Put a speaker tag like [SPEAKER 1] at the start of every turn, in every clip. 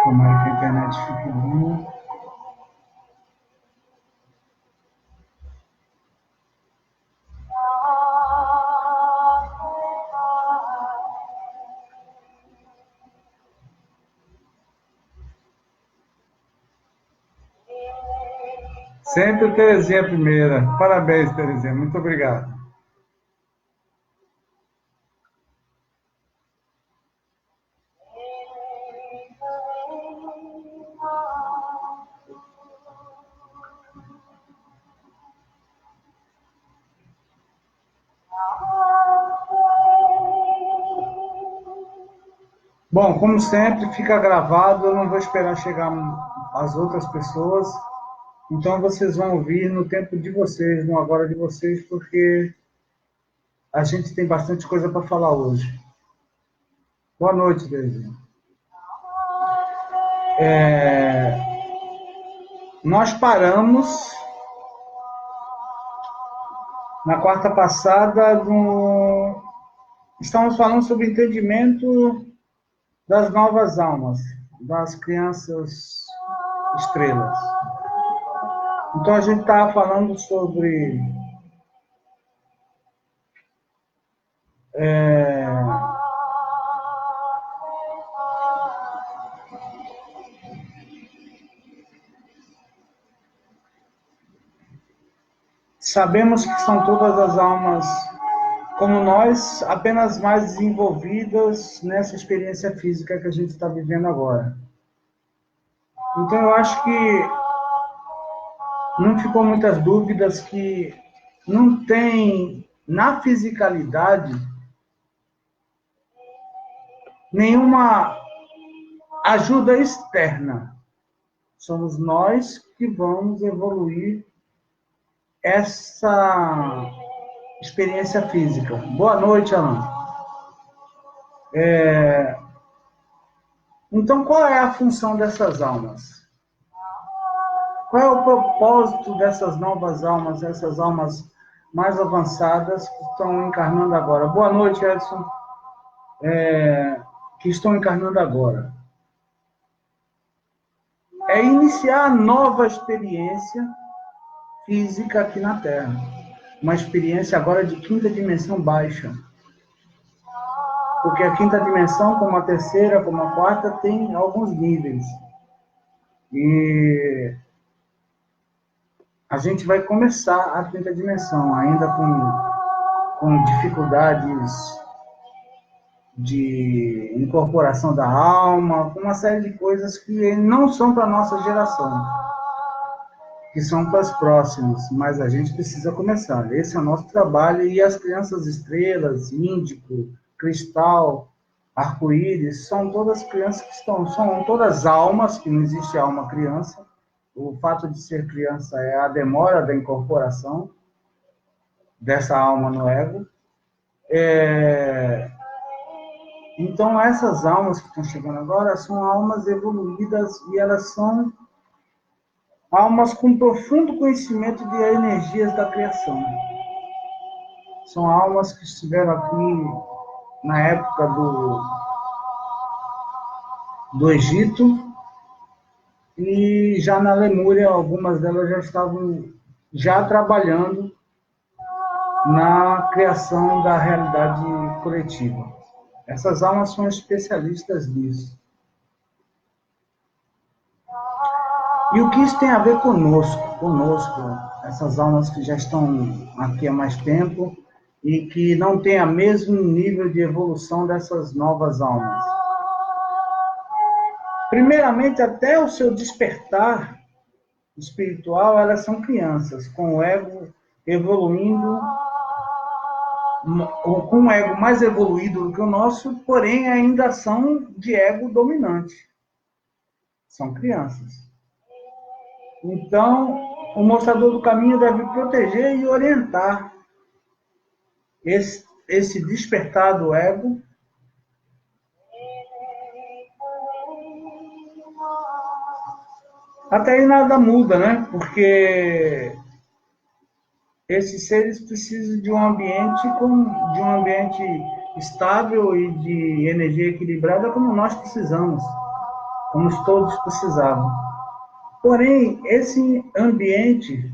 [SPEAKER 1] Tomara que a internet fique boa. Sempre Terezinha primeira. Parabéns, Terezinha. Muito obrigado. Bom, como sempre, fica gravado. Eu não vou esperar chegar as outras pessoas. Então, vocês vão ouvir no tempo de vocês, no agora de vocês, porque a gente tem bastante coisa para falar hoje. Boa noite, Terezinha. Nós paramos na quarta passada. Estamos falando sobre o entendimento das novas almas, das crianças estrelas. Então, a gente estava falando sobre sabemos que são todas as almas como nós, apenas mais desenvolvidas nessa experiência física que a gente está vivendo agora. Então, eu acho que não ficou muitas dúvidas que não tem na fisicalidade nenhuma ajuda externa. Somos nós que vamos evoluir essa experiência física. Boa noite, Alan. Então, qual é a função dessas almas? Qual é o propósito dessas novas almas, essas almas mais avançadas que estão encarnando agora? Boa noite, Edson. Que estão encarnando agora. É iniciar a nova experiência física aqui na Terra. Uma experiência agora de quinta dimensão baixa. Porque a quinta dimensão, como a terceira, como a quarta, tem alguns níveis. E a gente vai começar a quinta dimensão, ainda com dificuldades de incorporação da alma, com uma série de coisas que não são para a nossa geração, que são para as próximas, mas a gente precisa começar. Esse é o nosso trabalho, e as crianças estrelas, índico, cristal, arco-íris, são todas crianças que são todas almas, que não existe alma criança. O fato de ser criança é a demora da incorporação dessa alma no ego. Então, essas almas que estão chegando agora são almas evoluídas, e elas são almas com profundo conhecimento de energias da criação. São almas que estiveram aqui na época do Egito, e já na Lemúria, algumas delas já estavam trabalhando na criação da realidade coletiva. Essas almas são especialistas nisso. E o que isso tem a ver conosco, essas almas que já estão aqui há mais tempo e que não têm o mesmo nível de evolução dessas novas almas? Primeiramente, até o seu despertar espiritual, elas são crianças, com o ego evoluindo, com um ego mais evoluído do que o nosso, porém ainda são de ego dominante. São crianças. Então, o mostrador do caminho deve proteger e orientar esse despertar do ego, até aí nada muda, né? Porque esses seres precisam de um ambiente estável e de energia equilibrada, como nós precisamos. como todos precisavam. Porém, esse ambiente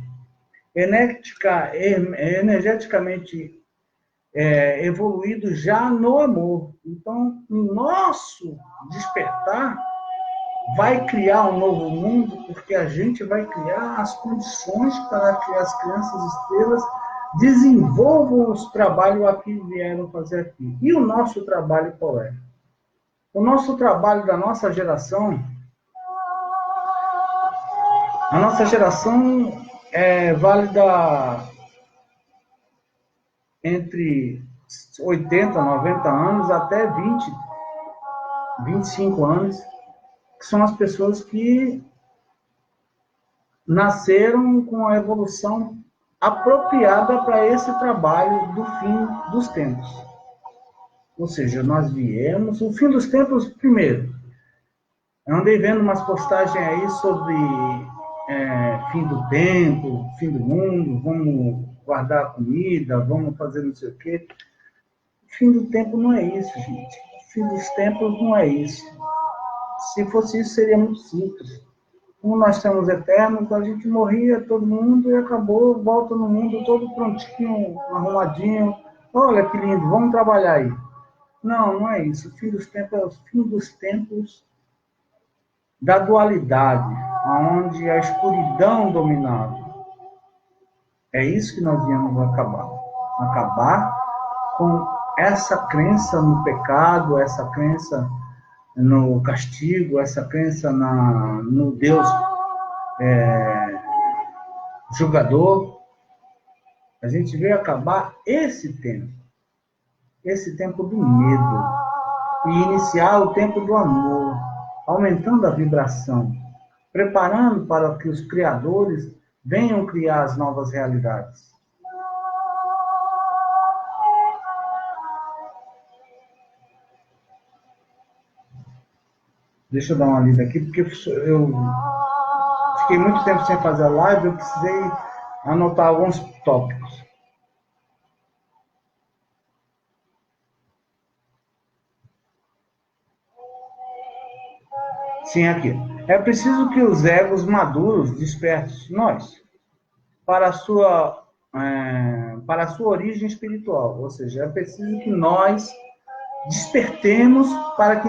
[SPEAKER 1] energeticamente evoluído já no amor. Então, o nosso despertar vai criar um novo mundo, porque a gente vai criar as condições para que as crianças estrelas desenvolvam os trabalhos aqui que vieram fazer aqui. E o nosso trabalho qual é? O nosso trabalho da nossa geração, a nossa geração é válida entre 80, 90 anos até 20, 25 anos, que são as pessoas que nasceram com a evolução apropriada para esse trabalho do fim dos tempos. Ou seja, nós viemos, o fim dos tempos, primeiro, eu andei vendo umas postagens aí sobre fim do tempo, fim do mundo, vamos guardar a comida, vamos fazer não sei o quê. O fim do tempo não é isso, gente. O fim dos tempos não é isso. Se fosse isso, seria muito simples. Como nós somos eternos, a gente morria, todo mundo, e acabou, volta no mundo todo prontinho, arrumadinho. Olha que lindo, vamos trabalhar aí. Não, não é isso. O fim dos tempos é o fim dos tempos da dualidade, onde a escuridão dominava. É isso que nós viemos acabar. Acabar com essa crença no pecado, essa crença no castigo, essa crença no Deus julgador. A gente veio acabar esse tempo do medo, e iniciar o tempo do amor, aumentando a vibração, preparando para que os criadores venham criar as novas realidades. Deixa eu dar uma lida aqui, porque eu fiquei muito tempo sem fazer a live, eu precisei anotar alguns tópicos. Sim, aqui. É preciso que os egos maduros despertem nós para a sua origem espiritual. Ou seja, é preciso que nós despertemos para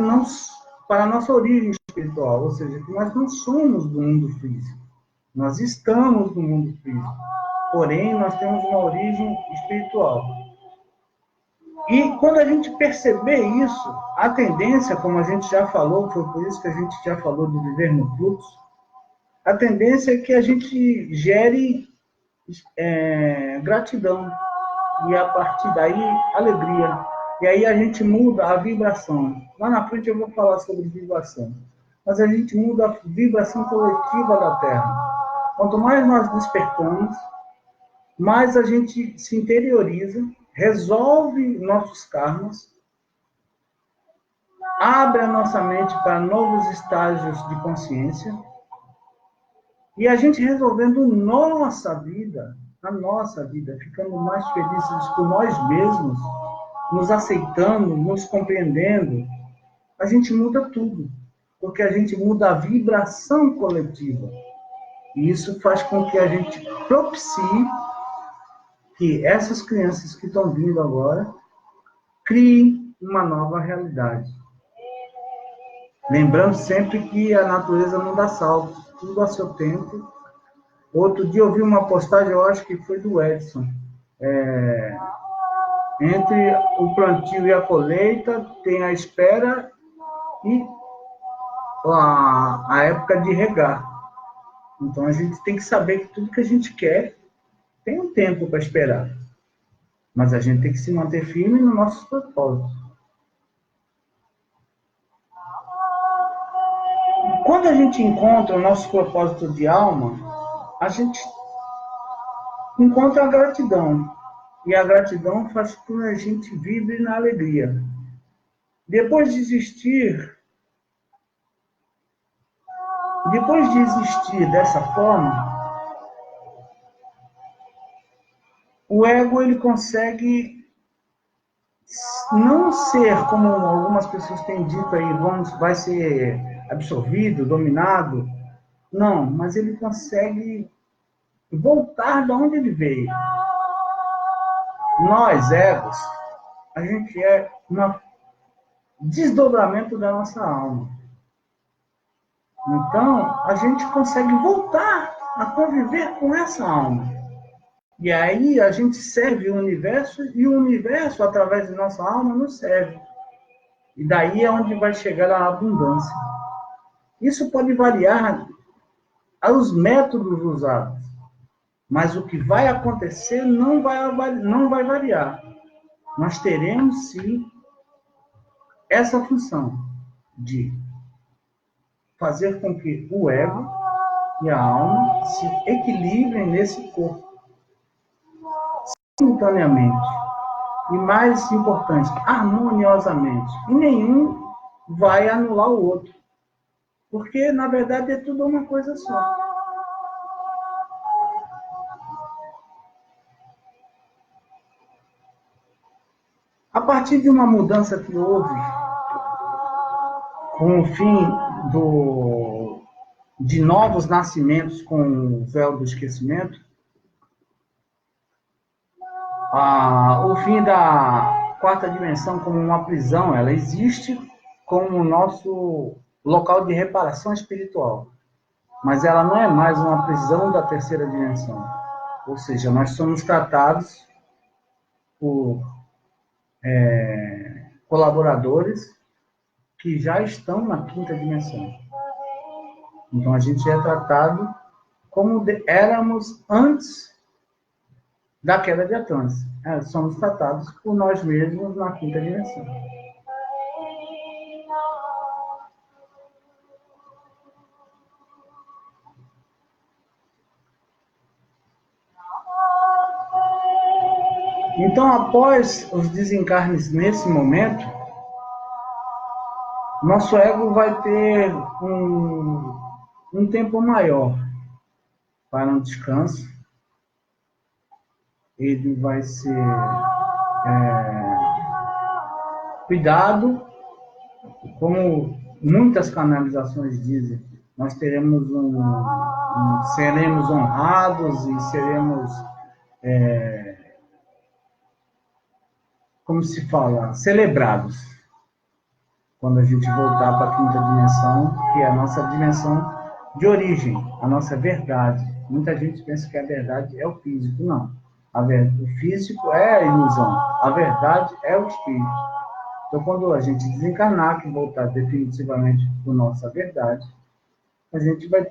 [SPEAKER 1] a nossa origem espiritual. Ou seja, que nós não somos do mundo físico. Nós estamos no mundo físico. Porém, nós temos uma origem espiritual. E quando a gente perceber isso, a tendência, como a gente já falou, foi por isso que a gente já falou de viver no fluxo, a tendência é que a gente gere gratidão. E a partir daí, alegria. E aí a gente muda a vibração. Lá na frente eu vou falar sobre vibração. Mas a gente muda a vibração coletiva da Terra. Quanto mais nós despertamos, mais a gente se interioriza, resolve nossos karmas, abre a nossa mente para novos estágios de consciência, e a gente resolvendo a nossa vida, ficando mais felizes por nós mesmos, nos aceitando, nos compreendendo, a gente muda tudo, porque a gente muda a vibração coletiva. E isso faz com que a gente propicie que essas crianças que estão vindo agora criem uma nova realidade. Lembrando sempre que a natureza não dá salto, tudo a seu tempo. Outro dia eu vi uma postagem, eu acho que foi do Edson. Entre o plantio e a colheita tem a espera e a época de regar. Então a gente tem que saber que tudo que a gente quer tem um tempo para esperar. Mas a gente tem que se manter firme no nosso propósito. Quando a gente encontra o nosso propósito de alma, a gente encontra a gratidão. E a gratidão faz com que a gente vibre na alegria. Depois de existir dessa forma, o ego ele consegue não ser, como algumas pessoas têm dito aí, vai ser absorvido, dominado. Não, mas ele consegue voltar de onde ele veio. Nós, egos, a gente é um desdobramento da nossa alma. Então, a gente consegue voltar a conviver com essa alma. E aí a gente serve o universo e o universo, através de nossa alma, nos serve. E daí é onde vai chegar a abundância. Isso pode variar aos métodos usados, mas o que vai acontecer não vai variar. Nós teremos, sim, essa função de fazer com que o ego e a alma se equilibrem nesse corpo, simultaneamente. E mais importante, harmoniosamente. E nenhum vai anular o outro. Porque, na verdade, é tudo uma coisa só. A partir de uma mudança que houve com o fim de novos nascimentos com o véu do esquecimento, o fim da quarta dimensão como uma prisão, ela existe como o nosso local de reparação espiritual. Mas ela não é mais uma prisão da terceira dimensão. Ou seja, nós somos tratados por colaboradores que já estão na quinta dimensão. Então, a gente é tratado como éramos antes da queda de Atlantis. Somos tratados por nós mesmos na quinta dimensão. Então, após os desencarnes nesse momento, nosso ego vai ter um tempo maior para um descanso. Ele vai ser cuidado, como muitas canalizações dizem. Nós teremos seremos honrados e seremos, como se fala, celebrados quando a gente voltar para a quinta dimensão, que é a nossa dimensão de origem, a nossa verdade. Muita gente pensa que a verdade é o físico. Não. O físico é a ilusão. A verdade é o espírito. Então, quando a gente desencarnar, que voltar definitivamente para a nossa verdade, a gente vai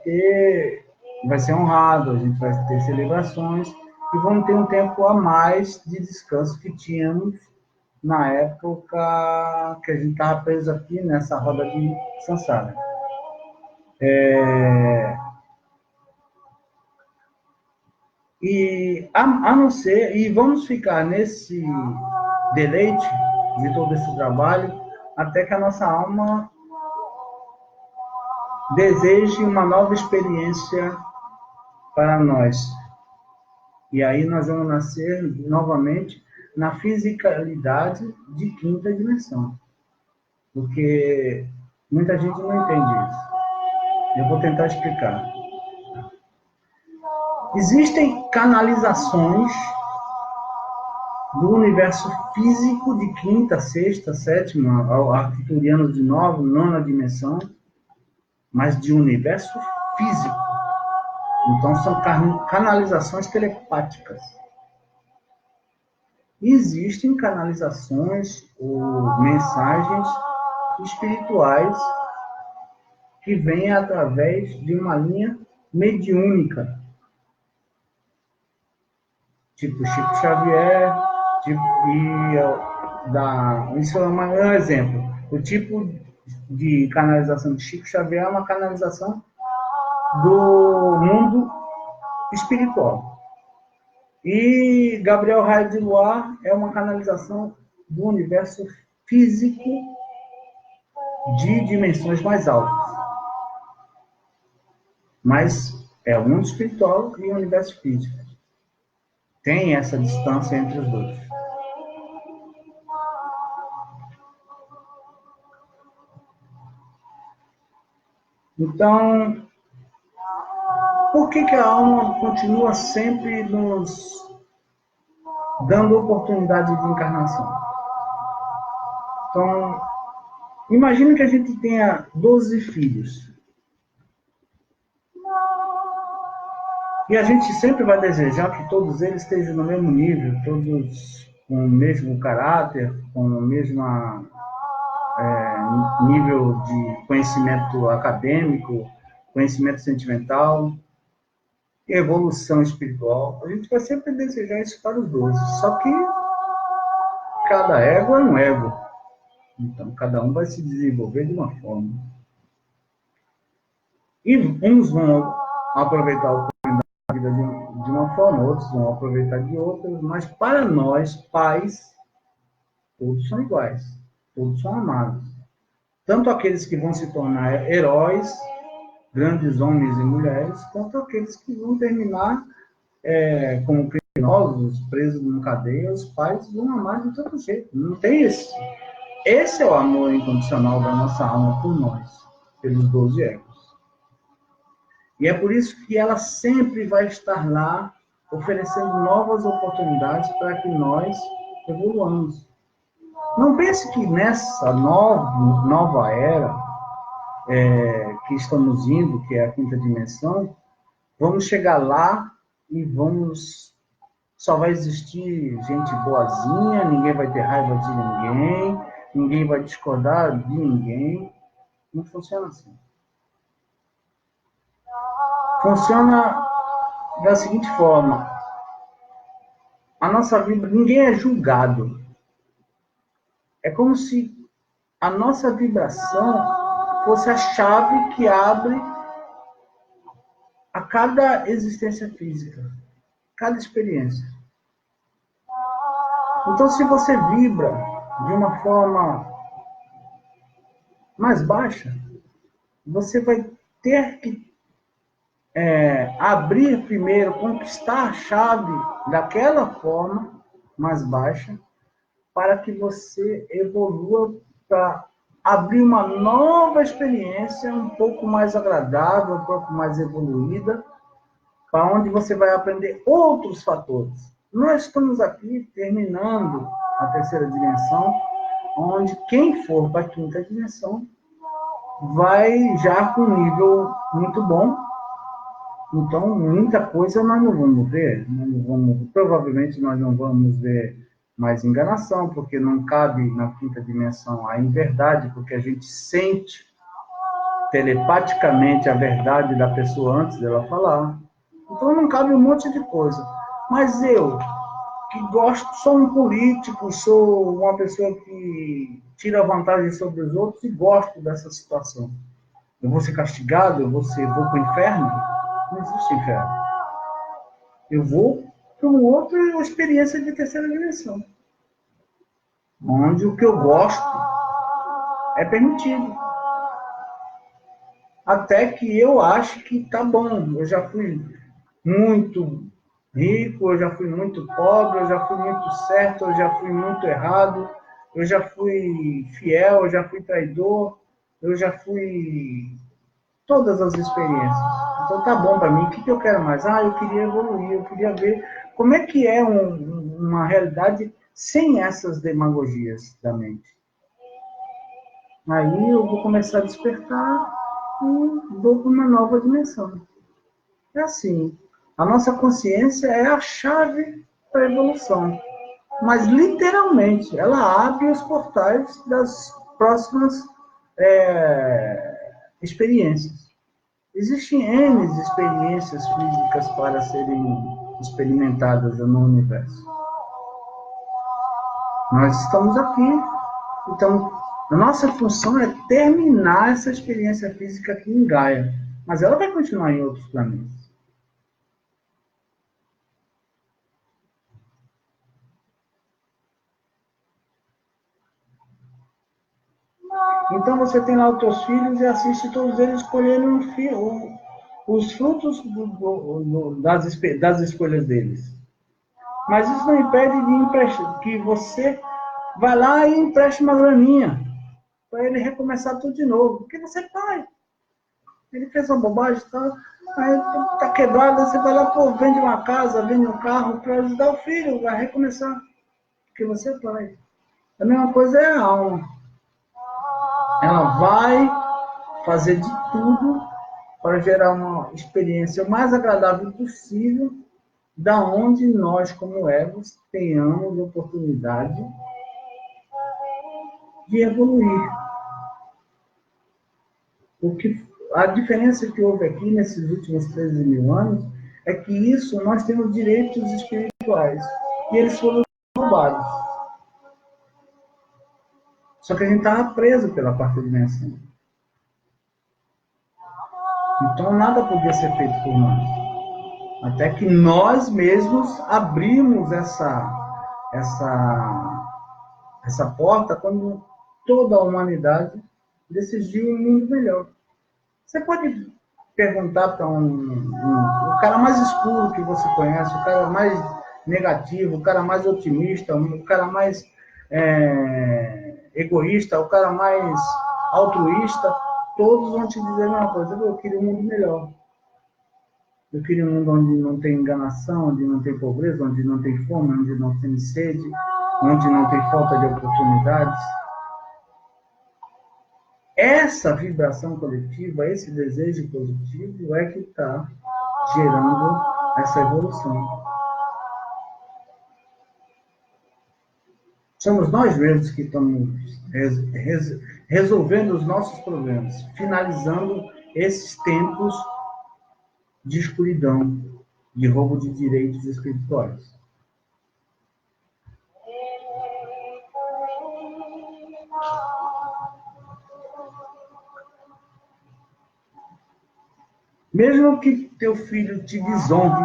[SPEAKER 1] ser honrado, a gente vai ter celebrações e vamos ter um tempo a mais de descanso que tínhamos na época que a gente estava preso aqui nessa roda de samsara. E a não ser, e vamos ficar nesse deleite de todo esse trabalho até que a nossa alma deseje uma nova experiência para nós. E aí nós vamos nascer novamente na fisicalidade de quinta dimensão. Porque muita gente não entende isso. Eu vou tentar explicar. Existem canalizações do universo físico de quinta, sexta, sétima, arcturiano de nona dimensão, mas de universo físico. Então, são canalizações telepáticas. Existem canalizações ou mensagens espirituais que vêm através de uma linha mediúnica. Tipo Chico Xavier, isso é um exemplo. O tipo de canalização de Chico Xavier é uma canalização do mundo espiritual. E Gabriel Raio de Luar é uma canalização do universo físico de dimensões mais altas. Mas é o mundo espiritual e o universo físico. Tem essa distância entre os dois. Então, por que a alma continua sempre nos dando oportunidade de encarnação? Então, imagine que a gente tenha 12 filhos. E a gente sempre vai desejar que todos eles estejam no mesmo nível, todos com o mesmo caráter, com o mesmo nível de conhecimento acadêmico, conhecimento sentimental, evolução espiritual. A gente vai sempre desejar isso para os 12. Só que cada ego é um ego. Então, cada um vai se desenvolver de uma forma. E uns vão aproveitar o da vida de uma forma, outros vão aproveitar de outra, mas para nós, pais, todos são iguais, todos são amados. Tanto aqueles que vão se tornar heróis, grandes homens e mulheres, quanto aqueles que vão terminar como criminosos, presos numa cadeia, os pais vão amar de todo jeito. Não tem esse. Esse é o amor incondicional da nossa alma por nós, pelos 12 egos. E é por isso que ela sempre vai estar lá, oferecendo novas oportunidades para que nós evoluamos. Não pense que nessa nova era que estamos indo, que é a quinta dimensão, vamos chegar lá e só vai existir gente boazinha, ninguém vai ter raiva de ninguém vai discordar de ninguém. Não funciona assim. Funciona da seguinte forma: a nossa vida, ninguém é julgado. É como se a nossa vibração fosse a chave que abre a cada existência física, cada experiência. Então, se você vibra de uma forma mais baixa, você vai ter que abrir primeiro, conquistar a chave daquela forma mais baixa, para que você evolua para abrir uma nova experiência um pouco mais agradável, um pouco mais evoluída, para onde você vai aprender outros fatores. Nós estamos aqui terminando a terceira dimensão, onde quem for para a quinta dimensão vai já com um nível muito bom. Então, muita coisa nós não vamos ver. Provavelmente nós não vamos ver mais enganação, porque não cabe na quinta dimensão a inverdade, porque a gente sente telepaticamente a verdade da pessoa antes dela falar. Então, não cabe um monte de coisa. Mas eu, que gosto, sou um político, sou uma pessoa que tira vantagem sobre os outros e gosto dessa situação. Eu vou ser castigado? Eu vou para o inferno? Não existe inferno. Eu vou para uma outra experiência de terceira dimensão, onde o que eu gosto é permitido. Até que eu acho que tá bom. Eu já fui muito rico, eu já fui muito pobre, eu já fui muito certo, eu já fui muito errado, eu já fui fiel, eu já fui traidor, eu já fui todas as experiências. Então tá bom para mim. O que eu quero mais? Eu queria evoluir, eu queria ver como é que é uma realidade sem essas demagogias da mente. Aí eu vou começar a despertar e vou para uma nova dimensão. É assim. A nossa consciência é a chave para a evolução. Mas, literalmente, ela abre os portais das próximas experiências. Existem N experiências físicas para serem experimentadas no universo. Nós estamos aqui, então a nossa função é terminar essa experiência física aqui em Gaia, mas ela vai continuar em outros planetas. Então você tem lá os teus filhos e assiste todos eles escolhendo os frutos das escolhas deles. Mas isso não impede que você vá lá e empreste uma graninha para ele recomeçar tudo de novo, porque você é pai. Ele fez uma bobagem, tá? Aí tá quebrado, você vai lá, pô, vende uma casa, vende um carro para ajudar o filho, vai recomeçar. Porque você é pai. A mesma coisa é a alma. Ela vai fazer de tudo para gerar uma experiência o mais agradável possível, da onde nós, como egos, tenhamos oportunidade de evoluir. Porque a diferença que houve aqui nesses últimos 13 mil anos é que isso nós temos direitos espirituais e eles foram roubados. Só que a gente estava preso pela quarta dimensão. Então nada podia ser feito por nós. Até que nós mesmos abrimos essa porta quando toda a humanidade decidiu um mundo melhor. Você pode perguntar para o cara mais escuro que você conhece, o cara mais negativo, o cara mais otimista, o cara mais egoísta, o cara mais altruísta, todos vão te dizer a mesma coisa: eu queria um mundo melhor. Eu queria um mundo onde não tem enganação, onde não tem pobreza, onde não tem fome, onde não tem sede, onde não tem falta de oportunidades. Essa vibração coletiva, esse desejo positivo é que está gerando essa evolução. Somos nós mesmos que estamos resolvendo os nossos problemas, finalizando esses tempos de escuridão, de roubo de direitos espirituais. Mesmo que teu filho te desonre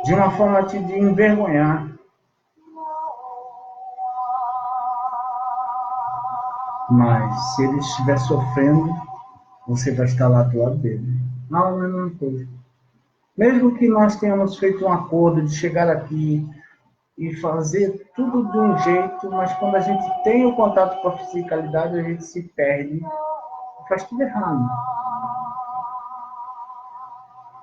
[SPEAKER 1] de uma forma a te envergonhar, mas se ele estiver sofrendo, você vai estar lá do lado dele. Não é a mesma coisa. Mesmo que nós tenhamos feito um acordo de chegar aqui e fazer tudo de um jeito, mas quando a gente tem o contato com a fisicalidade, a gente se perde, faz tudo errado.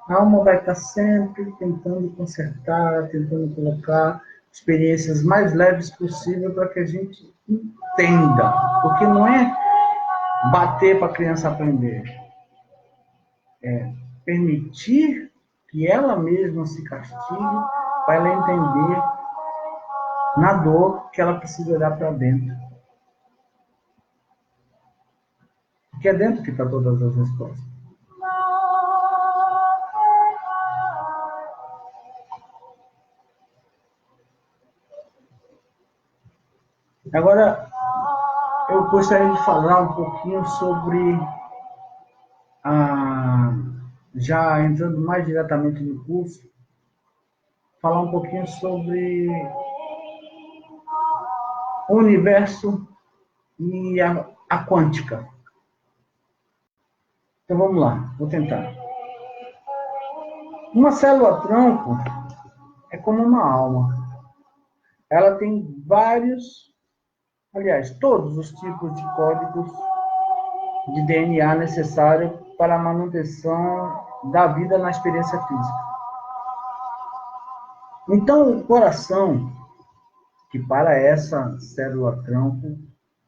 [SPEAKER 1] A alma vai estar sempre tentando consertar, tentando colocar experiências mais leves possível para que a gente entenda. Porque não é bater para a criança aprender. É permitir que ela mesma se castigue para ela entender na dor que ela precisa olhar para dentro. Porque é dentro que está todas as respostas. Agora, eu gostaria de falar um pouquinho sobre, já entrando mais diretamente no curso, falar um pouquinho sobre o universo e a quântica. Então vamos lá, vou tentar. Uma célula-tronco é como uma alma. Ela tem vários, aliás, todos os tipos de códigos de DNA necessários para a manutenção da vida na experiência física. Então, o coração, que para essa célula-tronco,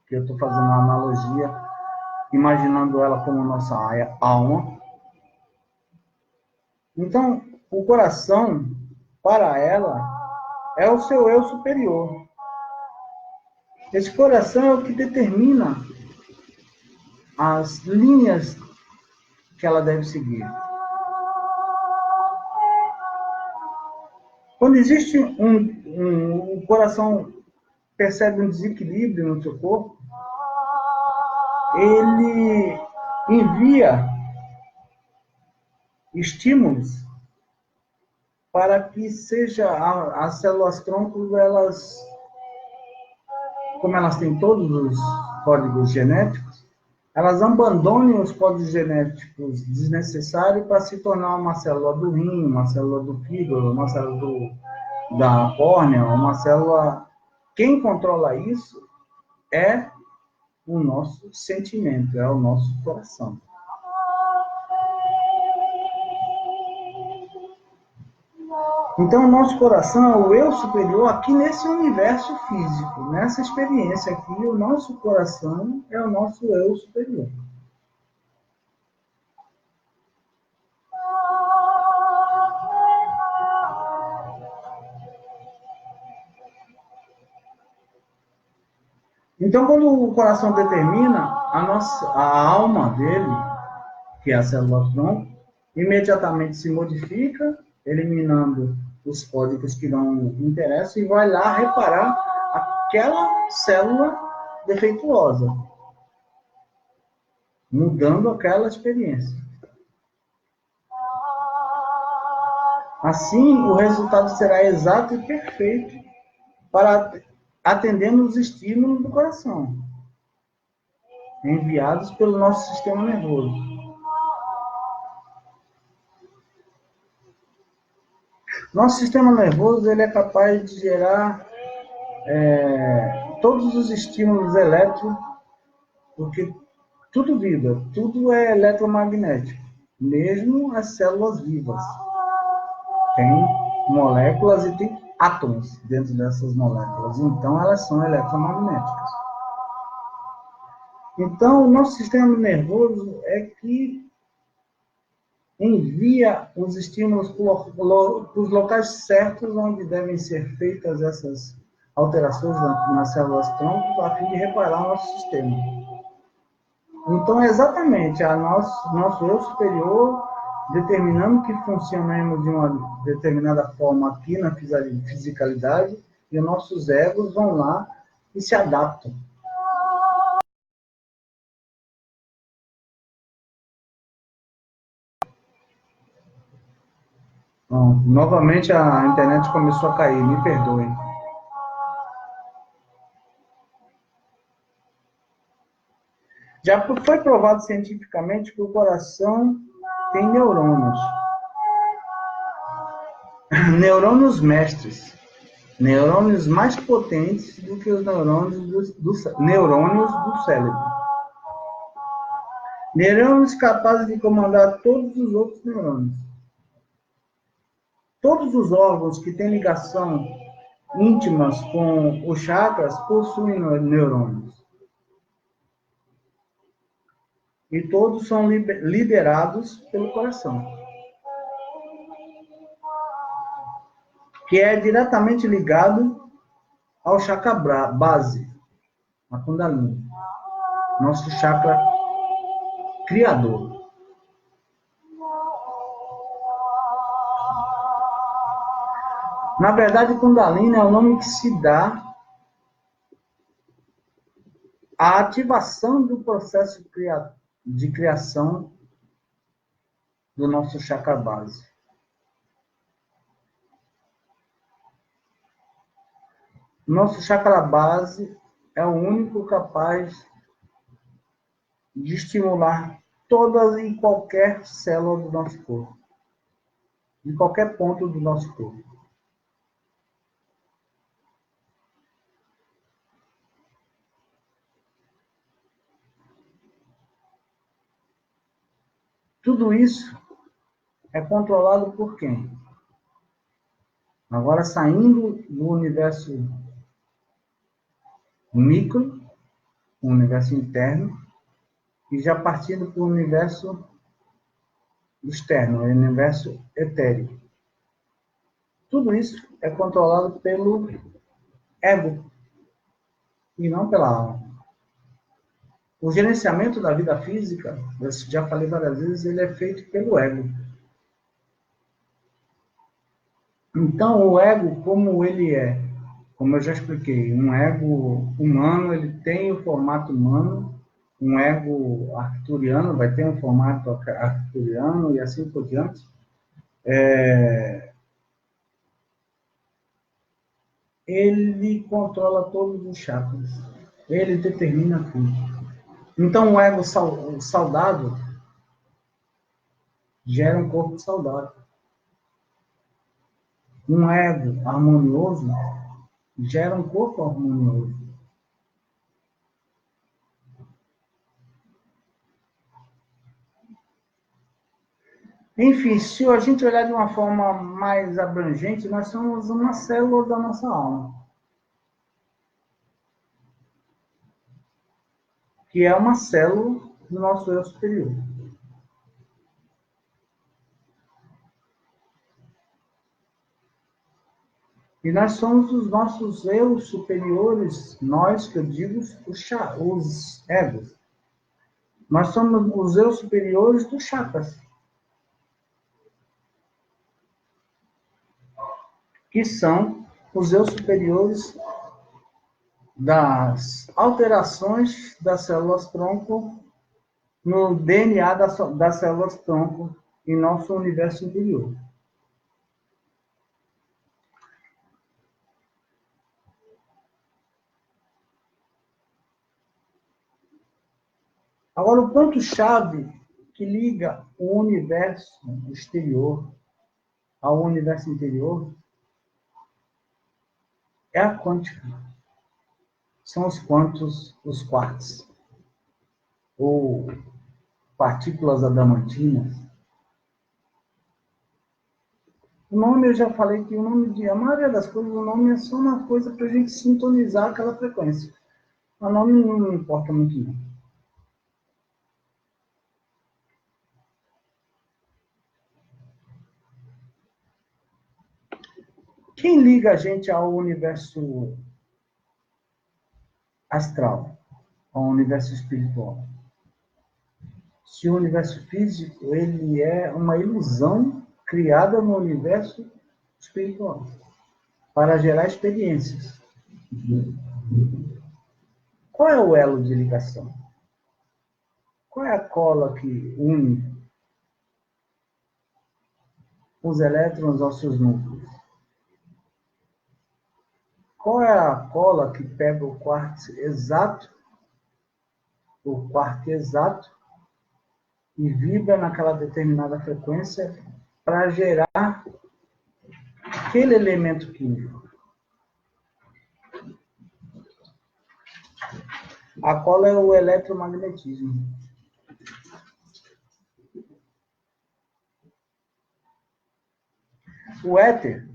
[SPEAKER 1] que eu estou fazendo uma analogia, imaginando ela como nossa alma. Então, o coração, para ela, é o seu eu superior. Esse coração é o que determina as linhas que ela deve seguir. Quando existe o coração percebe um desequilíbrio no seu corpo, ele envia estímulos para que seja as células troncos, elas, como elas têm todos os códigos genéticos, elas abandonem os códigos genéticos desnecessários para se tornar uma célula do rim, uma célula do fígado, uma célula da córnea, uma célula... Quem controla isso é o nosso sentimento, é o nosso coração. Então, o nosso coração é o eu superior aqui nesse universo físico, nessa experiência aqui, o nosso coração é o nosso eu superior. Então, quando o coração determina, a alma dele, que é a célula tronco, imediatamente se modifica, eliminando os códigos que não interessam e vai lá reparar aquela célula defeituosa, mudando aquela experiência. Assim, o resultado será exato e perfeito para atendendo os estímulos do coração, enviados pelo nosso sistema nervoso. Nosso sistema nervoso ele é capaz de gerar todos os estímulos elétricos, porque tudo vibra, tudo é eletromagnético, mesmo as células vivas. Tem moléculas e tem átomos dentro dessas moléculas, então elas são eletromagnéticas. Então, o nosso sistema nervoso é que envia os estímulos para os locais certos onde devem ser feitas essas alterações nas células tronco a fim de reparar o nosso sistema. Então, é exatamente nosso eu superior determinando que funcionemos de uma determinada forma aqui na fisicalidade e os nossos egos vão lá e se adaptam. Bom, novamente a internet começou a cair, me perdoe. Já foi provado cientificamente que o coração tem neurônios. Neurônios mestres. Neurônios mais potentes do que os neurônios do cérebro. Neurônios capazes de comandar todos os outros neurônios. Todos os órgãos que têm ligação íntimas com os chakras possuem neurônios. E todos são liderados pelo coração, que é diretamente ligado ao chakra base, a Kundalini, nosso chakra criador. Na verdade, Kundalini é o nome que se dá à ativação do processo de criação do nosso chakra base. Nosso chakra base é o único capaz de estimular todas e qualquer célula do nosso corpo, de qualquer ponto do nosso corpo. Tudo isso é controlado por quem? Agora, saindo do universo micro, o universo interno, e já partindo para o universo externo, o universo etérico. Tudo isso é controlado pelo ego e não pela alma. O gerenciamento da vida física, eu já falei várias vezes, ele é feito pelo ego. Então, o ego, como ele é, como eu já expliquei, um ego humano, ele tem o formato humano, um ego arcturiano vai ter um formato arcturiano e assim por diante. Ele controla todos os chakras. Ele determina tudo. Então, o ego saudável gera um corpo saudável. Um ego harmonioso gera um corpo harmonioso. Enfim, se a gente olhar de uma forma mais abrangente, nós somos uma célula da nossa alma, que é uma célula do nosso eu superior. E nós somos os nossos eu superiores, nós, que eu digo, os egos. Nós somos os eu superiores dos chakras, que são os eu superiores das alterações das células-tronco no DNA das células-tronco em nosso universo interior. Agora, o ponto-chave que liga o universo exterior ao universo interior é a quântica. São os quantos, os quarks, ou partículas adamantinas. O nome, eu já falei que o nome de a maioria das coisas, o nome é só uma coisa para a gente sintonizar aquela frequência. O nome não importa muito, não. Quem liga a gente ao universo astral, ao universo espiritual? Se o universo físico ele é uma ilusão criada no universo espiritual para gerar experiências. Qual é o elo de ligação? Qual é a cola que une os elétrons aos seus núcleos? Qual é a cola que pega o quarto exato e vibra naquela determinada frequência para gerar aquele elemento químico? A cola é o eletromagnetismo. O éter,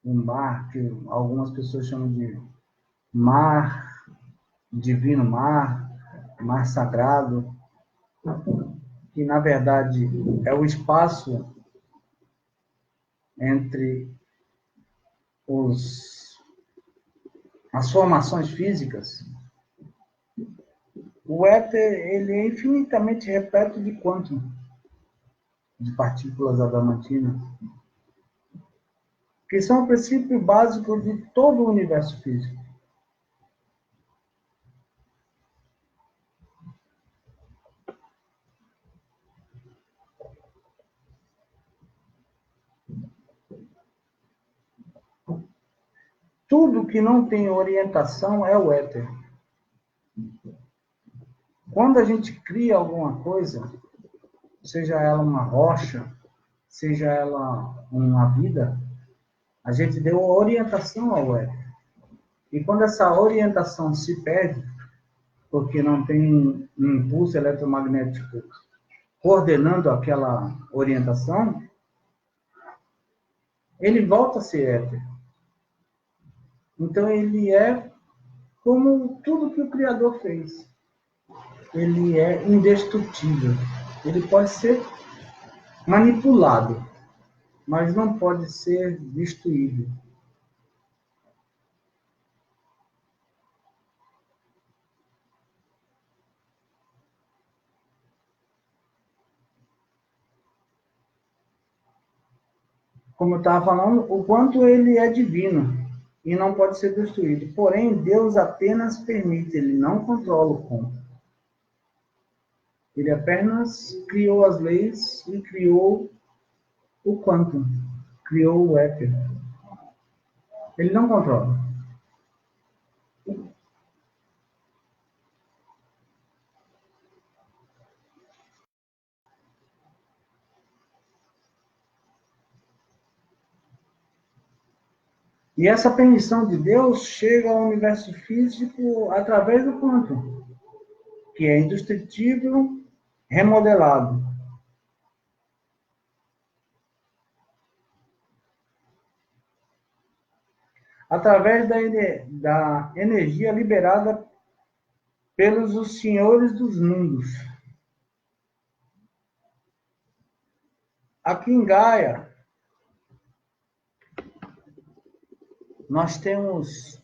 [SPEAKER 1] um mar que algumas pessoas chamam de mar, divino mar, mar sagrado, que na verdade é o espaço entre as formações físicas. O éter ele é infinitamente repleto de quantum, de partículas adamantinas, que são o princípio básico de todo o universo físico. Tudo que não tem orientação é o éter. Quando a gente cria alguma coisa, seja ela uma rocha, seja ela uma vida, a gente deu orientação ao éter. E quando essa orientação se perde, porque não tem um impulso eletromagnético coordenando aquela orientação, ele volta a ser éter. Então ele é como tudo que o Criador fez. Ele é indestrutível. Ele pode ser manipulado, mas não pode ser destruído. Como eu estava falando, o quanto ele é divino e não pode ser destruído. Porém, Deus apenas permite, ele não controla o como. Ele apenas criou as leis e criou o quantum, criou o éter. Ele não controla. E essa permissão de Deus chega ao universo físico através do quantum, que é indestrutível, remodelado. através da energia liberada pelos os senhores dos mundos. Aqui em Gaia, nós temos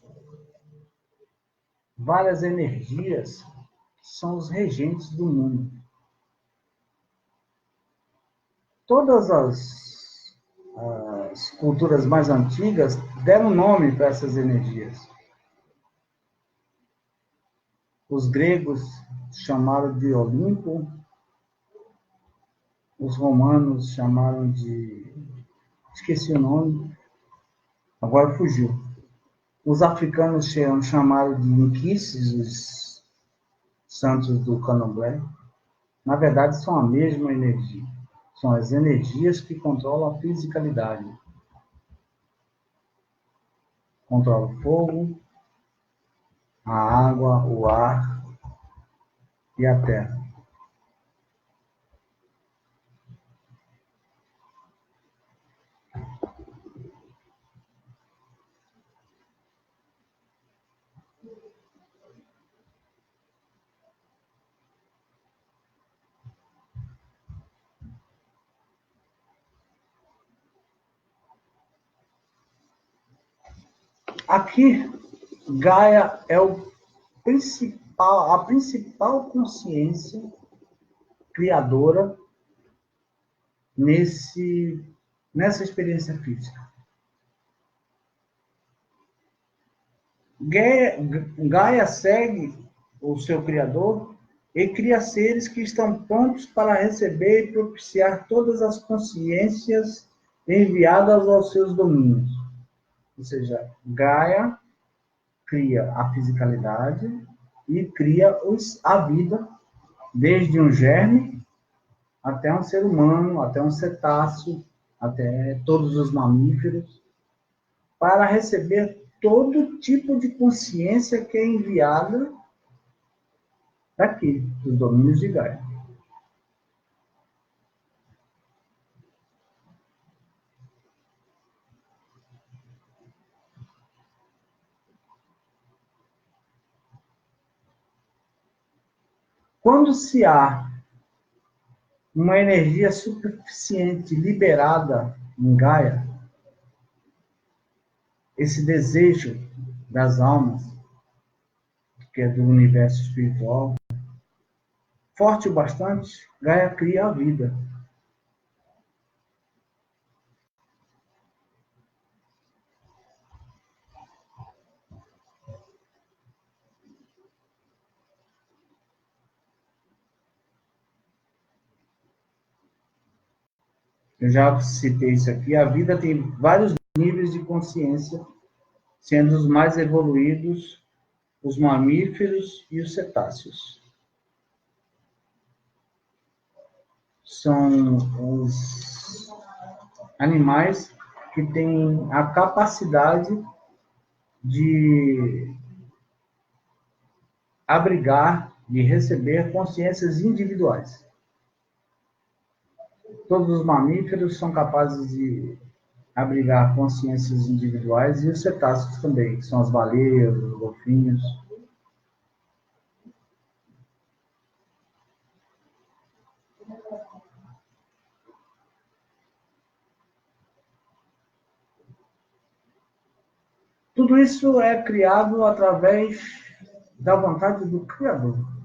[SPEAKER 1] várias energias que são os regentes do mundo. Todas as culturas mais antigas deram nome para essas energias. Os gregos chamaram de Olimpo, os romanos chamaram de... esqueci o nome, agora fugiu. Os africanos chamaram de Inquices, os santos do Candomblé. Na verdade, são a mesma energia. São as energias que controlam a fisicalidade. Controla o fogo, a água, o ar e a terra. Aqui, Gaia é a principal consciência criadora nessa experiência física. Gaia segue o seu criador e cria seres que estão prontos para receber e propiciar todas as consciências enviadas aos seus domínios. Ou seja, Gaia cria a fisicalidade e cria a vida, desde um germe até um ser humano, até um cetáceo, até todos os mamíferos, para receber todo tipo de consciência que é enviada daqui, dos domínios de Gaia. Quando se há uma energia suficiente liberada em Gaia, esse desejo das almas, que é do universo espiritual, forte o bastante, Gaia cria a vida. Eu já citei isso aqui. A vida tem vários níveis de consciência, sendo os mais evoluídos os mamíferos e os cetáceos. São os animais que têm a capacidade de abrigar, de receber consciências individuais. Todos os mamíferos são capazes de abrigar consciências individuais e os cetáceos também, que são as baleias, os golfinhos. Tudo isso é criado através da vontade do Criador.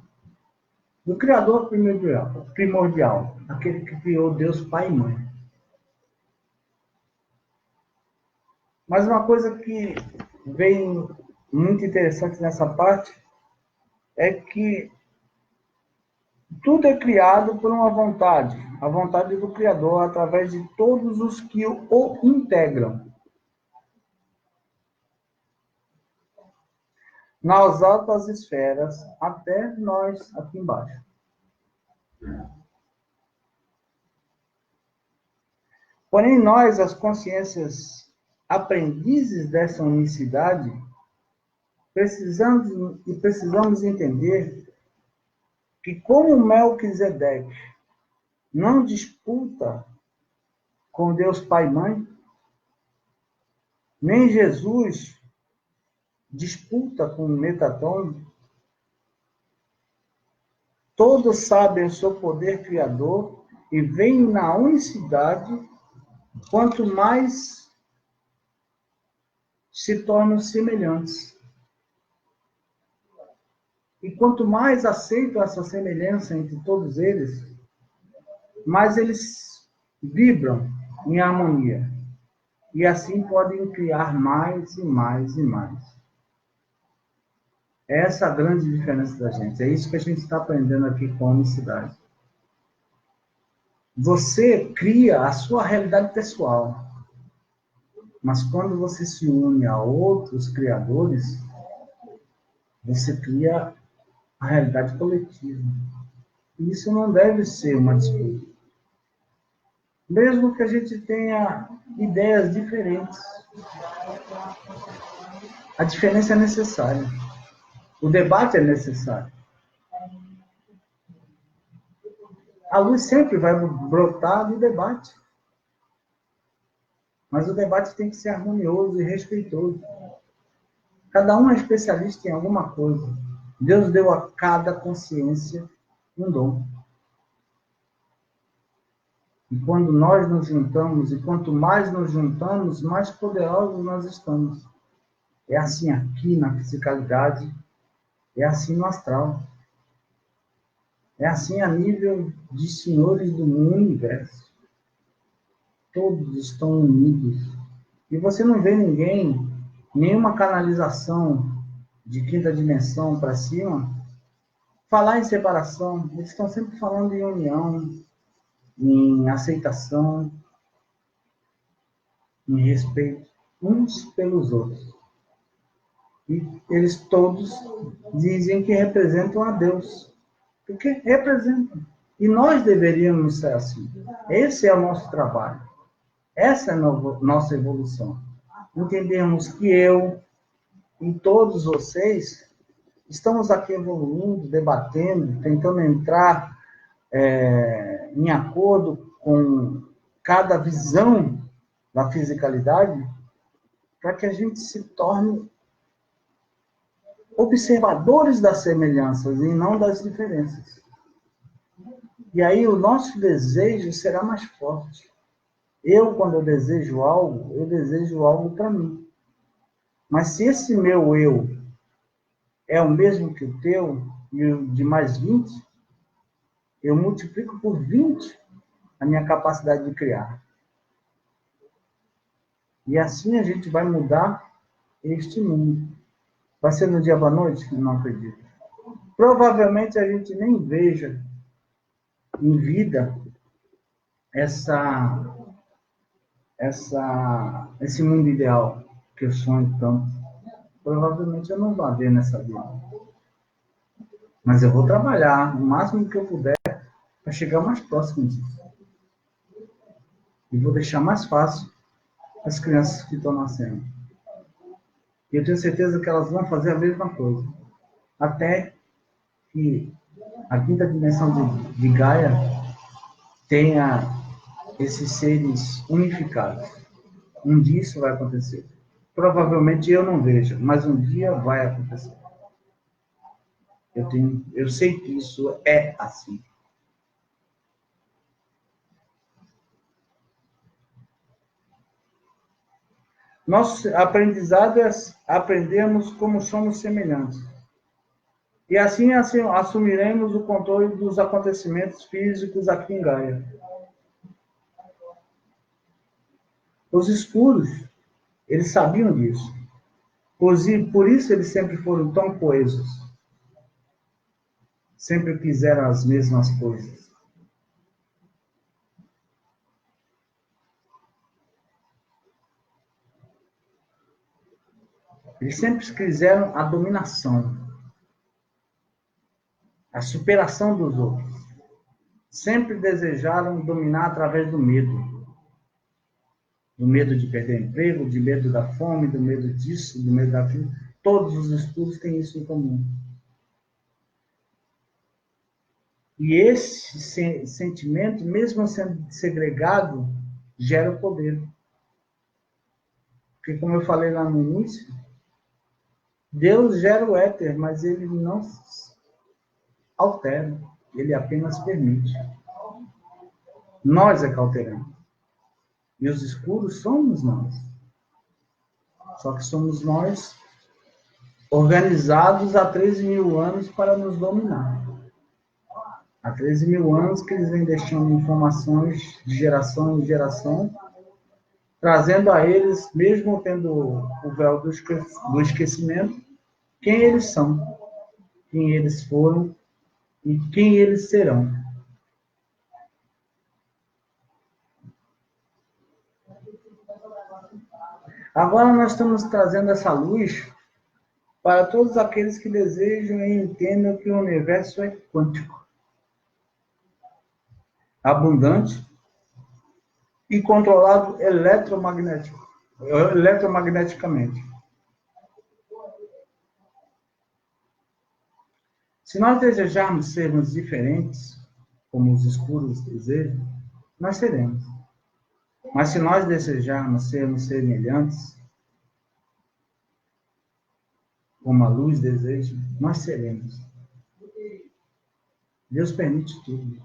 [SPEAKER 1] Do Criador primordial, aquele que criou Deus Pai e Mãe. Mas uma coisa que vem muito interessante nessa parte é que tudo é criado por uma vontade, a vontade do Criador, através de todos os que o integram. Nas altas esferas, até nós aqui embaixo. Porém, nós, as consciências aprendizes dessa unicidade, precisamos entender que, como Melquisedeque não disputa com Deus Pai e Mãe, nem Jesus disputa com Metatron, todos sabem o seu poder criador e veem na unicidade, quanto mais se tornam semelhantes. E quanto mais aceitam essa semelhança entre todos eles, mais eles vibram em harmonia. E assim podem criar mais e mais e mais. Essa é a grande diferença da gente. É isso que a gente está aprendendo aqui com a unicidade. Você cria a sua realidade pessoal. Mas quando você se une a outros criadores, você cria a realidade coletiva. E isso não deve ser uma disputa. Mesmo que a gente tenha ideias diferentes. A diferença é necessária. O debate é necessário. A luz sempre vai brotar do debate. Mas o debate tem que ser harmonioso e respeitoso. Cada um é especialista em alguma coisa. Deus deu a cada consciência um dom. E quando nós nos juntamos, e quanto mais nos juntamos, mais poderosos nós estamos. É assim aqui na fisicalidade, é assim no astral. É assim a nível de senhores do universo. Todos estão unidos. E você não vê ninguém, nenhuma canalização de quinta dimensão para cima, falar em separação. Eles estão sempre falando em união, em aceitação, em respeito uns pelos outros. E eles todos dizem que representam a Deus. Porque representam. E nós deveríamos ser assim. Esse é o nosso trabalho. Essa é a nossa evolução. Entendermos que eu e todos vocês estamos aqui evoluindo, debatendo, tentando entrar em acordo com cada visão da fisicalidade, para que a gente se torne observadores das semelhanças e não das diferenças. E aí o nosso desejo será mais forte. Quando eu desejo algo para mim. Mas se esse meu eu é o mesmo que o teu, e o de mais 20, eu multiplico por 20 a minha capacidade de criar. E assim a gente vai mudar este mundo. Vai ser no dia da noite? Eu não acredito. Provavelmente a gente nem veja em vida esse mundo ideal que eu sonho tanto. Provavelmente eu não vou ver nessa vida. Mas eu vou trabalhar o máximo que eu puder para chegar mais próximo disso. E vou deixar mais fácil as crianças que estão nascendo. E eu tenho certeza que elas vão fazer a mesma coisa. Até que a quinta dimensão de Gaia tenha esses seres unificados. Um dia isso vai acontecer. Provavelmente eu não vejo, mas um dia vai acontecer. Eu sei que isso é assim. Nosso aprendizado é aprendermos como somos semelhantes. E assim assumiremos o controle dos acontecimentos físicos aqui em Gaia. Os escuros, eles sabiam disso. Por isso eles sempre foram tão coesos. Sempre fizeram as mesmas coisas. Eles sempre quiseram a dominação, a superação dos outros. Sempre desejaram dominar através do medo. Do medo de perder emprego, de medo da fome, do medo disso, do medo daquilo. Todos os estudos têm isso em comum. E esse sentimento, mesmo sendo segregado, gera o poder. Porque, como eu falei lá no início, Deus gera o éter, mas ele não altera, ele apenas permite. Nós é que alteramos. E os escuros somos nós. Só que somos nós organizados há 13 mil anos para nos dominar. Há 13 mil anos que eles vêm deixando informações de geração em geração, trazendo a eles, mesmo tendo o véu do esquecimento, quem eles são, quem eles foram e quem eles serão. Agora nós estamos trazendo essa luz para todos aqueles que desejam e entendam que o universo é quântico, abundante e controlado eletromagneticamente. Se nós desejarmos sermos diferentes, como os escuros desejam, nós seremos. Mas se nós desejarmos sermos semelhantes, como a luz deseja, nós seremos. Deus permite tudo.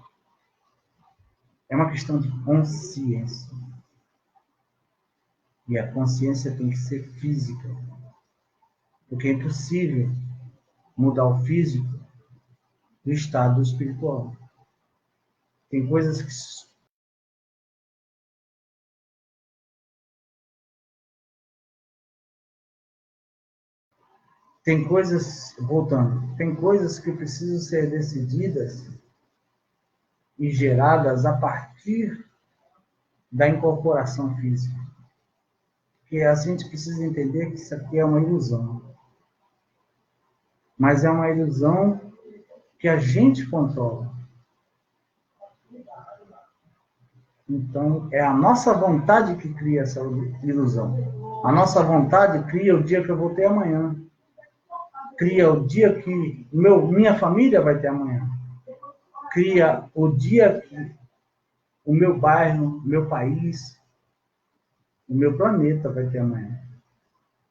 [SPEAKER 1] É uma questão de consciência. E a consciência tem que ser física. Porque é impossível mudar o físico do estado espiritual. Tem coisas que voltando, tem coisas que precisam ser decididas e geradas a partir da incorporação física. Porque a gente precisa entender que isso aqui é uma ilusão. Mas é uma ilusão que a gente controla. Então, é a nossa vontade que cria essa ilusão. A nossa vontade cria o dia que eu vou ter amanhã. Cria o dia que minha família vai ter amanhã. Cria o dia que o meu bairro, o meu país, o meu planeta vai ter amanhã.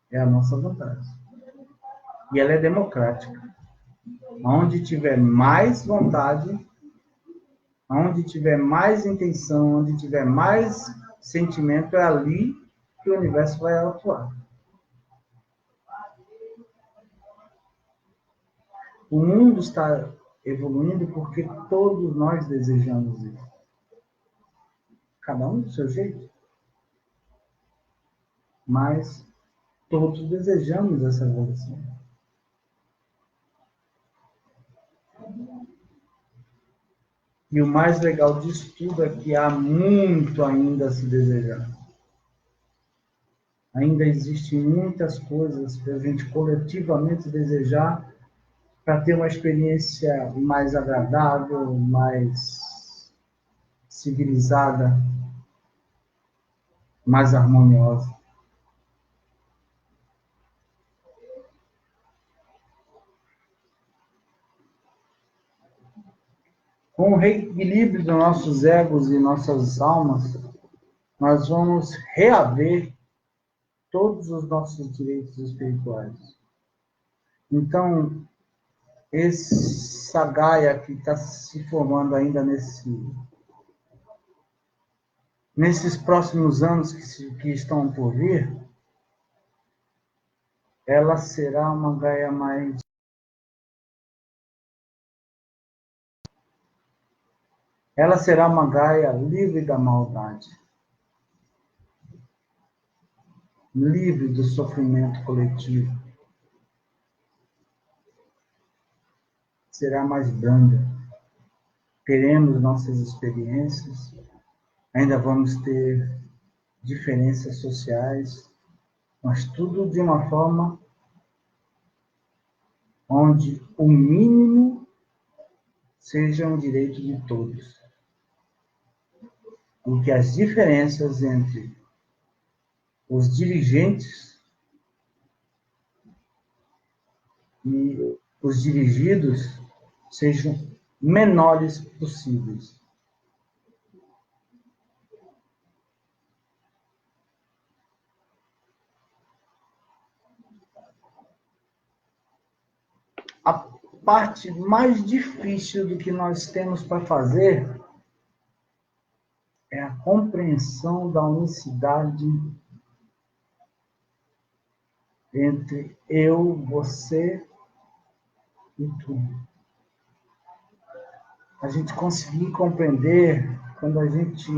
[SPEAKER 1] É a nossa vontade. E ela é democrática. Onde tiver mais vontade, onde tiver mais intenção, onde tiver mais sentimento, é ali que o universo vai atuar. O mundo está evoluindo porque todos nós desejamos isso. Cada um do seu jeito. Mas todos desejamos essa evolução. E o mais legal disso tudo é que há muito ainda a se desejar. Ainda existem muitas coisas para a gente coletivamente desejar para ter uma experiência mais agradável, mais civilizada, mais harmoniosa. Com o reequilíbrio dos nossos egos e nossas almas, nós vamos reaver todos os nossos direitos espirituais. Então, essa Gaia que está se formando ainda nesses próximos anos que estão por vir, ela será uma Gaia mais... Ela será uma Gaia livre da maldade, livre do sofrimento coletivo. Será mais branda. Teremos nossas experiências, ainda vamos ter diferenças sociais, mas tudo de uma forma onde o mínimo seja um direito de todos. E que as diferenças entre os dirigentes e os dirigidos sejam menores possíveis. a parte mais difícil do que nós temos para fazer é a compreensão da unicidade entre eu, você e tu. A gente conseguir compreender quando a gente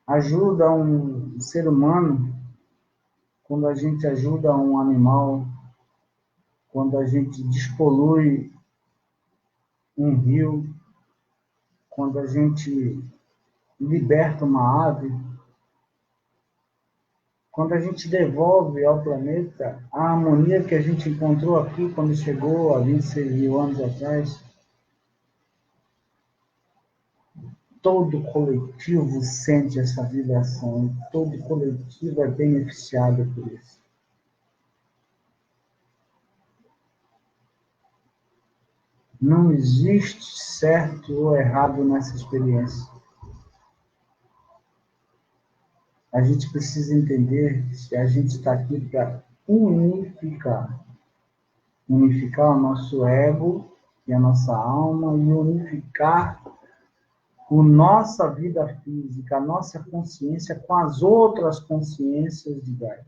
[SPEAKER 1] ajuda um ser humano, quando a gente ajuda um animal, quando a gente despolui um rio, quando a gente liberta uma ave, quando a gente devolve ao planeta a harmonia que a gente encontrou aqui quando chegou há 26 mil anos atrás, todo coletivo sente essa vibração, todo coletivo é beneficiado por isso. Não existe certo ou errado nessa experiência. A gente precisa entender que a gente está aqui para unificar. Unificar o nosso ego e a nossa alma e unificar a nossa vida física, a nossa consciência com as outras consciências de Gaia.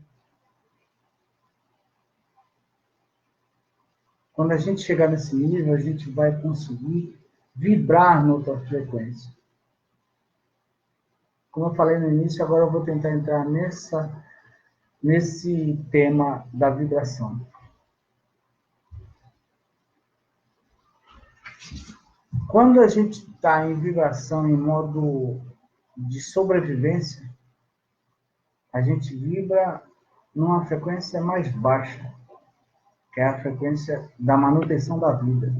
[SPEAKER 1] Quando a gente chegar nesse nível, a gente vai conseguir vibrar noutra frequência. Como eu falei no início, agora eu vou tentar entrar nesse tema da vibração. Quando a gente está em vibração, em modo de sobrevivência, a gente vibra numa frequência mais baixa, que é a frequência da manutenção da vida.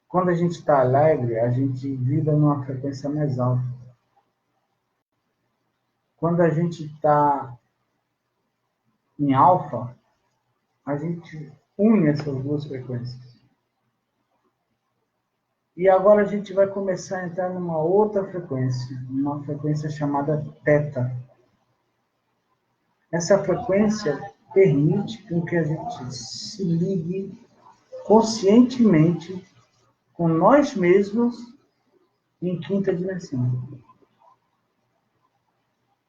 [SPEAKER 1] Quando a gente está alegre, a gente vibra numa frequência mais alta. Quando a gente está em alfa, a gente une essas duas frequências. E agora a gente vai começar a entrar numa outra frequência, uma frequência chamada teta. Essa frequência permite com que a gente se ligue conscientemente com nós mesmos em quinta dimensão.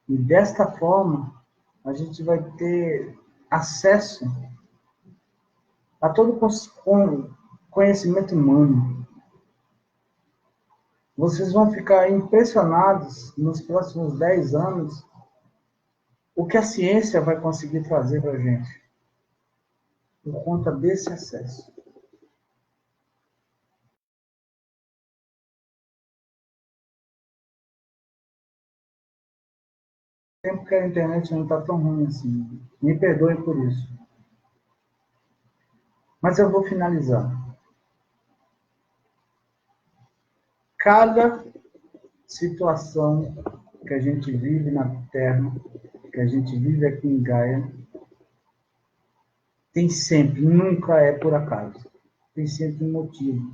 [SPEAKER 1] E desta forma, a gente vai ter acesso a todo o conhecimento humano. Vocês vão ficar impressionados nos próximos 10 anos o que a ciência vai conseguir trazer para a gente por conta desse acesso. Tempo que a internet não está tão ruim assim. Me perdoem por isso. Mas eu vou finalizar. Cada situação que a gente vive na Terra, que a gente vive aqui em Gaia, tem sempre, nunca é por acaso. Tem sempre um motivo.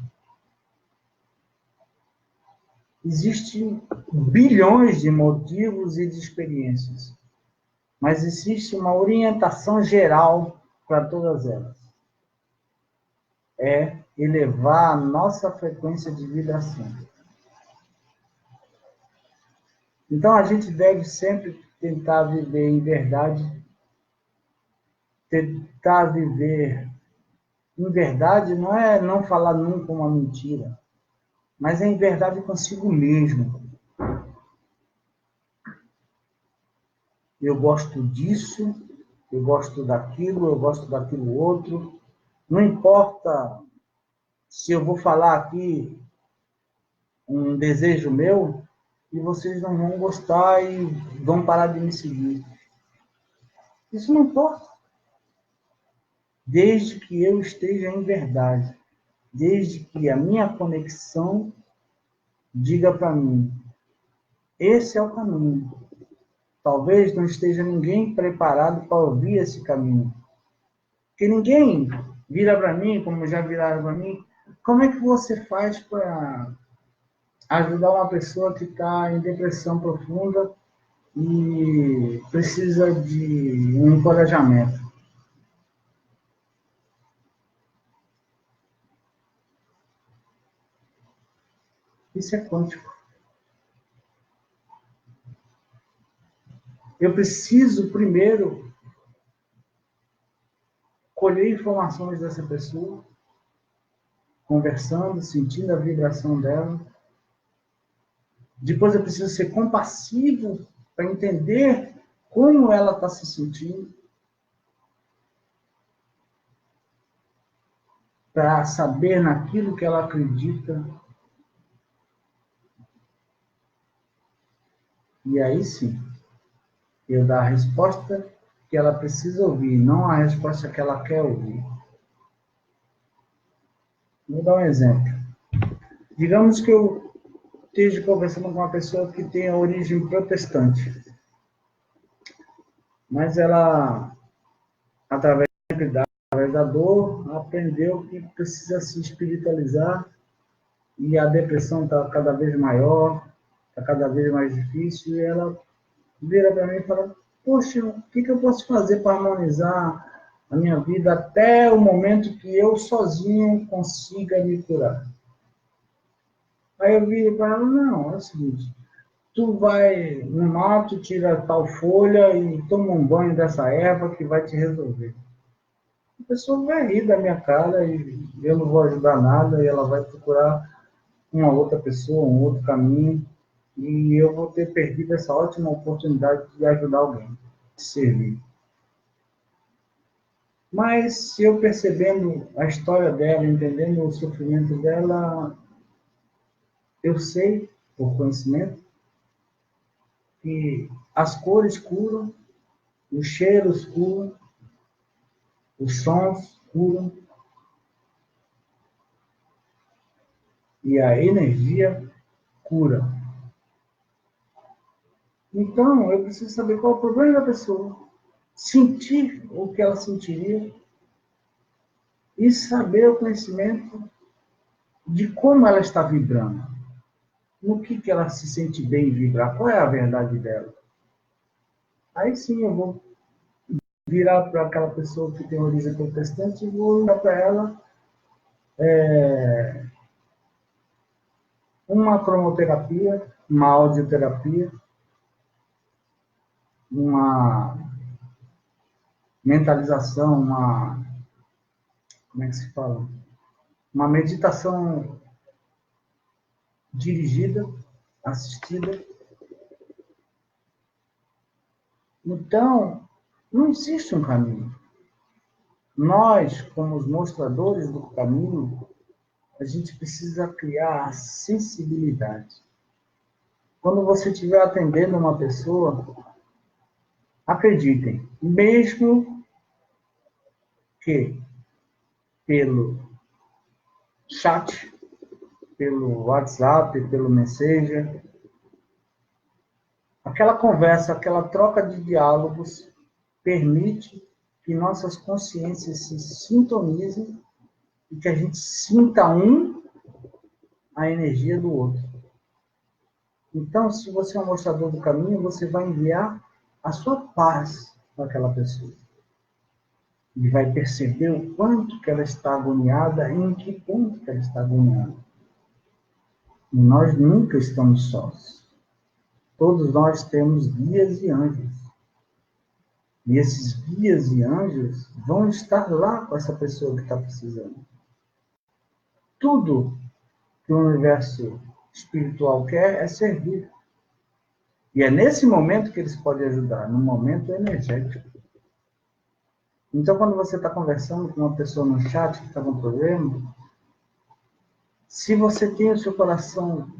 [SPEAKER 1] Existem bilhões de motivos e de experiências, mas existe uma orientação geral para todas elas. É elevar a nossa frequência de vibração. Então, a gente deve sempre tentar viver em verdade, tentar viver em verdade não é não falar nunca uma mentira, mas é em verdade consigo mesmo. Eu gosto disso, eu gosto daquilo outro. Não importa se eu vou falar aqui um desejo meu e vocês não vão gostar e vão parar de me seguir. Isso não importa. Desde que eu esteja em verdade. Desde que a minha conexão diga para mim, esse é o caminho. Talvez não esteja ninguém preparado para ouvir esse caminho. Porque ninguém vira para mim, como já viraram para mim, como é que você faz para ajudar uma pessoa que está em depressão profunda e precisa de um encorajamento? Isso é quântico. Eu preciso, primeiro, colher informações dessa pessoa, conversando, sentindo a vibração dela. Depois eu preciso ser compassivo para entender como ela está se sentindo, para saber naquilo que ela acredita. E aí sim, eu dar a resposta que ela precisa ouvir, não a resposta que ela quer ouvir. Vou dar um exemplo. Digamos que eu esteja conversando com uma pessoa que tem a origem protestante, mas ela, através da dor, aprendeu que precisa se espiritualizar e a depressão está cada vez maior, está cada vez mais difícil, e ela vira para mim e fala: poxa, o que eu posso fazer para harmonizar a minha vida até o momento que eu sozinho consiga me curar? Aí eu viro para ela: não, é o seguinte, tu vai no mato, tira tal folha e toma um banho dessa erva que vai te resolver. A pessoa vai rir da minha cara e eu não vou ajudar nada, e ela vai procurar uma outra pessoa, um outro caminho, e eu vou ter perdido essa ótima oportunidade de ajudar alguém, de servir. Mas se eu percebendo a história dela, entendendo o sofrimento dela, eu sei, por conhecimento, que as cores curam, os cheiros curam, os sons curam, e a energia cura. Então, eu preciso saber qual é o problema da pessoa, sentir o que ela sentiria e saber o conhecimento de como ela está vibrando, no que ela se sente bem em vibrar, qual é a verdade dela. Aí sim eu vou virar para aquela pessoa que tem origem protestante e vou dar para ela uma cromoterapia, uma audioterapia, uma mentalização, como é que se fala? Uma meditação dirigida, assistida. Então, não existe um caminho. Nós, como os mostradores do caminho, a gente precisa criar a sensibilidade. Quando você estiver atendendo uma pessoa, acreditem, mesmo que pelo chat, pelo WhatsApp, pelo Messenger, aquela conversa, aquela troca de diálogos permite que nossas consciências se sintonizem e que a gente sinta a energia do outro. Então, se você é um mostrador do caminho, você vai enviar a sua paz para aquela pessoa. E vai perceber o quanto que ela está agoniada e em que ponto que ela está agoniada. E nós nunca estamos sós. Todos nós temos guias e anjos. E esses guias e anjos vão estar lá com essa pessoa que está precisando. Tudo que o universo espiritual quer é servir. E é nesse momento que eles podem ajudar, no momento energético. Então, quando você está conversando com uma pessoa no chat que está com problema, se você tem o seu coração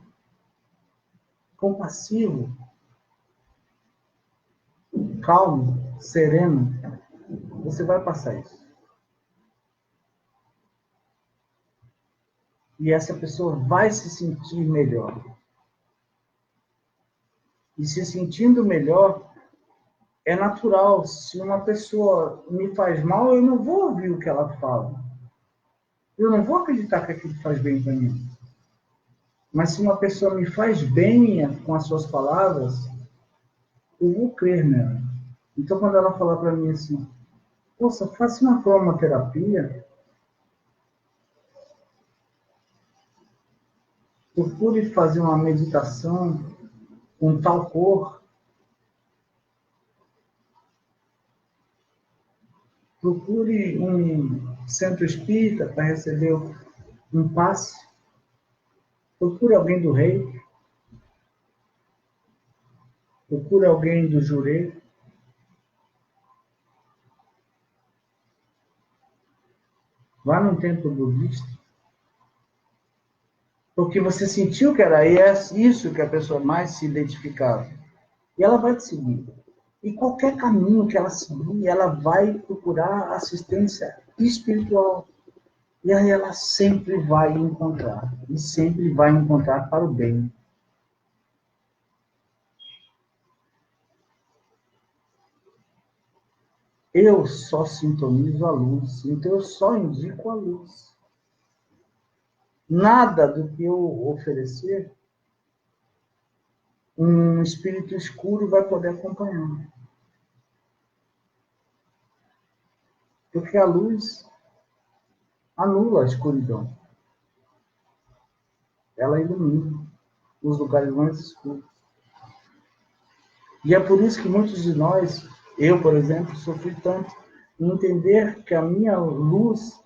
[SPEAKER 1] compassivo, calmo, sereno, você vai passar isso. E essa pessoa vai se sentir melhor. E se sentindo melhor, é natural. Se uma pessoa me faz mal, eu não vou ouvir o que ela fala. Eu não vou acreditar que aquilo faz bem para mim. Mas se uma pessoa me faz bem com as suas palavras, eu vou crer nela. Então, quando ela falar para mim assim, poxa, faça uma cromoterapia, Procure fazer uma meditação com tal cor. Procure um centro espírita para receber um passe. Procure alguém do rei. Procure alguém do jurê. Vá num templo budista. Porque você sentiu que era isso que a pessoa mais se identificava. E ela vai te seguir. E qualquer caminho que ela seguir, ela vai procurar assistência espiritual. E aí ela sempre vai encontrar. E sempre vai encontrar para o bem. Eu só sintonizo a luz. Então eu só indico a luz. Nada do que eu oferecer, um espírito escuro vai poder acompanhar. Porque a luz anula a escuridão. Ela ilumina os lugares mais escuros. E é por isso que muitos de nós, eu, por exemplo, sofri tanto em entender que a minha luz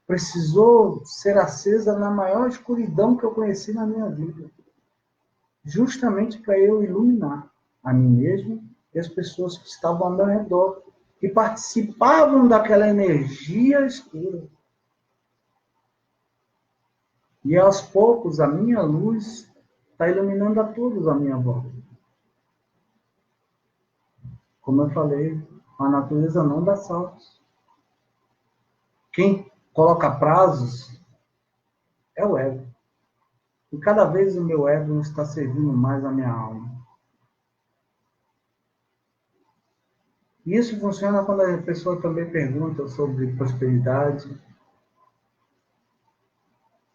[SPEAKER 1] precisou ser acesa na maior escuridão que eu conheci na minha vida. Justamente para eu iluminar a mim mesmo e as pessoas que estavam ao meu redor, que participavam daquela energia escura. E aos poucos a minha luz está iluminando a todos à minha volta. Como eu falei, a natureza não dá saltos. Quem coloca prazos é o ego. E cada vez o meu ego está servindo mais a minha alma. E isso funciona quando a pessoa também pergunta sobre prosperidade.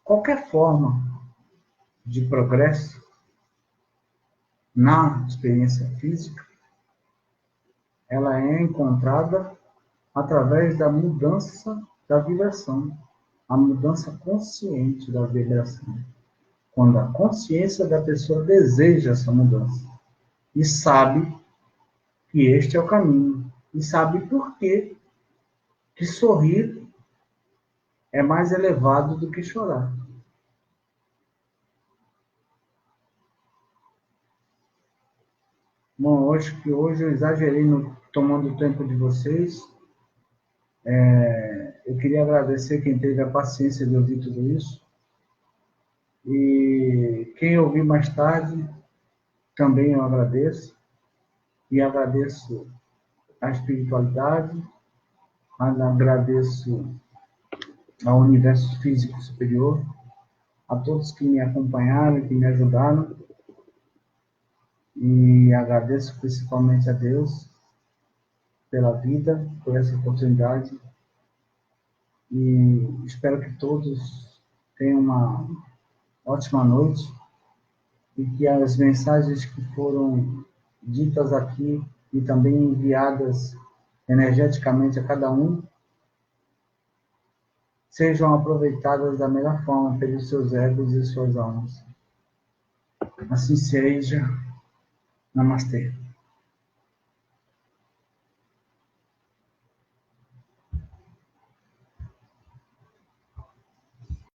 [SPEAKER 1] Qualquer forma de progresso na experiência física, ela é encontrada através da mudança da vibração, a mudança consciente da vibração. Quando a consciência da pessoa deseja essa mudança e sabe que este é o caminho, e sabe por quê que sorrir é mais elevado do que chorar. Bom, acho que hoje eu exagerei tomando o tempo de vocês. Eu queria agradecer quem teve a paciência de ouvir tudo isso. E quem ouvir mais tarde, também eu agradeço. E agradeço a espiritualidade, agradeço ao universo físico superior, a todos que me acompanharam, que me ajudaram. E agradeço principalmente a Deus pela vida, por essa oportunidade. E espero que todos tenham uma ótima noite e que as mensagens que foram ditas aqui e também enviadas energeticamente a cada um sejam aproveitadas da melhor forma pelos seus egos e suas almas. Assim seja. Namastê.